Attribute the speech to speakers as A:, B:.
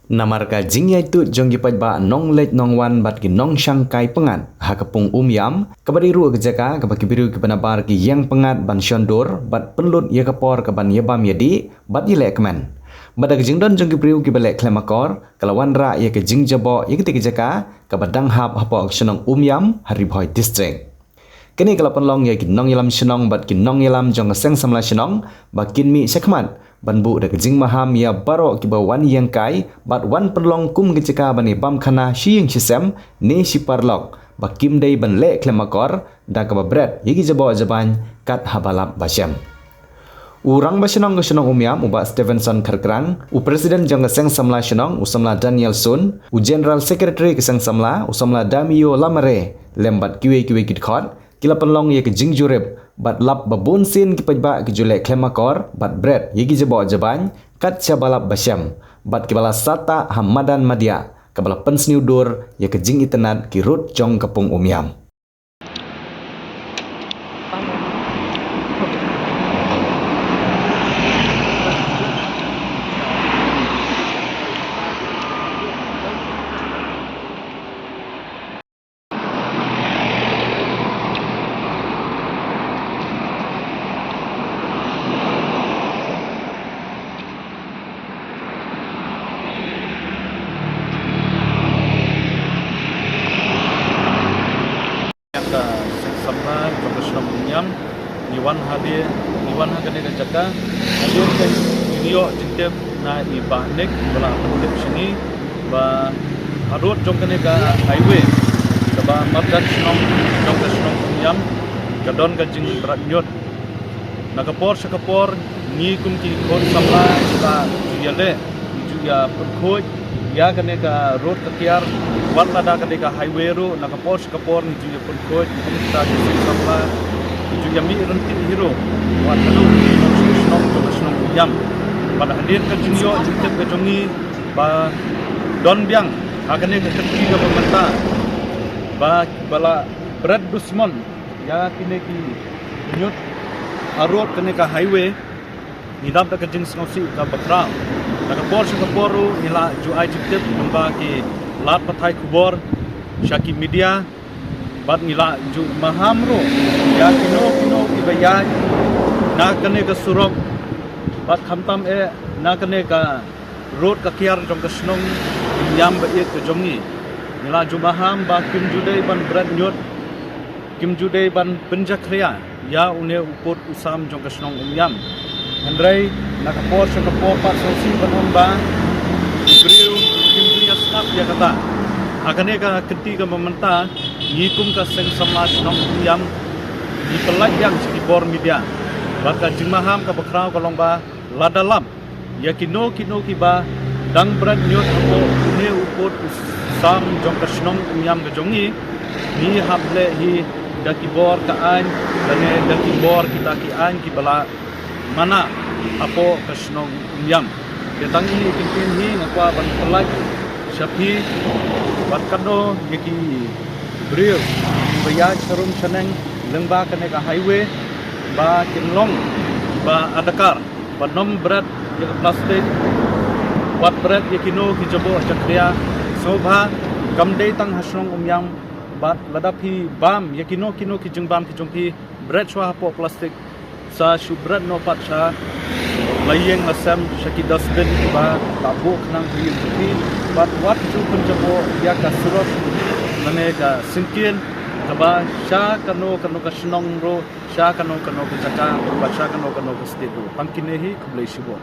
A: Namarka jingya itu jonggi ba nong lej nong wan bat ki nong shangkai pengat ha kapung yam kabadi ru kejaka kabaki biru ki penabar ki yang pengat ban syondor bat penlut ya kapor kaban yabam yadi bat yile kemen bada kejingdon jonggi biru ki balek klemakor kalawan ra ya kejing jabo ya kejaka kabadang hap hapo aksionong yam Haribhoi district. Kini kalau penlong ya kinong yalam senong bat kinong yalam jong seng samla senong bakin mi sekmat banbu da kejing maham ya baro kiba wan yang kai bat wan penlong kum keceka bani bam khana shiying shisem ne siparlok bakim dei ban le klemakor da kaba bread yigi jabo jaban kat habalap basyam. Urang basenong kesenong umyam uba Stevenson Kerkrang, u Presiden jong seng samla senong usamla Daniel Sun, u General Secretary keseng samla usamla Damio Lamare lembat kiwe kidkhot kila penlong ye ke jing jurep bat lap babun sin ki pajba ki jule klemakor bat bread ye ki jabo jaban kat chabalap basyam bat kibala sata hamadan madia kabala pensniudur ye ke jing itenat ki rut jong kapung umyam.
B: Ka samna profesional umyam niwan hade ka jaka hadir ke video jintep na ibanek bala penulis sini ba arut jong kene ka highway ba madat snong profesional umyam kadon ka jing ratnyot nakapor sakapor ni kum ki kon samla ka yale ya perkhoj ya kene ka road ka tiar wat ada ketika highway ru nakapor sakapor ni juya perkhoj kita samla juya mi renti hero wat kadu snong yam pada hadir ka jingyo jitep ka jongi ba don biang akane ka ketiga pemerintah ba bala Brad Dusmon ya kine ki nyut arot kene ka highway nidam ta ka jing sngosi ka bakra nakapor sakapor ru nila juai jitep mamba ki lat pathai kubor syaki media bat nila ju mahamro ya kino ibaya na kane ka surok bat khamtam na kane ka road ka kiar jong ka snong yam ba ek ka jongi nila ju maham ba kim judai ban brad nyot kim judai ban penjakria ya une upot usam jong ka snong yam andrai nakapor sakapor pat sosi banomba griu staf ya kata akane ka ketiga pemerintah ngikum ka seng samaj nong yam di pelaj yang sekibor media baka jimaham ka bakrau kalongba ladalam ya kino kiba dang brand nyot ko ne upot sam jong ka snong yam ka jongi ni hable hi dakibor ka an dane dakibor kita ki an ki bala mana apo ka snong yam ketang ini pimpin hi ngakwa ban pelaj Syafi bat kado yaki brio bayaj serum seneng lengba kene ka highway ba kinlong ba adakar ba nom berat yak plastik wat berat yakino kijabo chakria sobha kamdei tang hasrong umyam bat ladapi bam yakino kino kijung bam kijungpi berat shwa po plastik sa shubrat no pat sa layeng asam syaki dustbin ba tabuk nang biyun putih bat wat ju penjabo ya ka surot nane ka singkin ba sya kano ka snong ro sya kano ka jaka ba sya kano ka state ro pangkinehi kublai shibo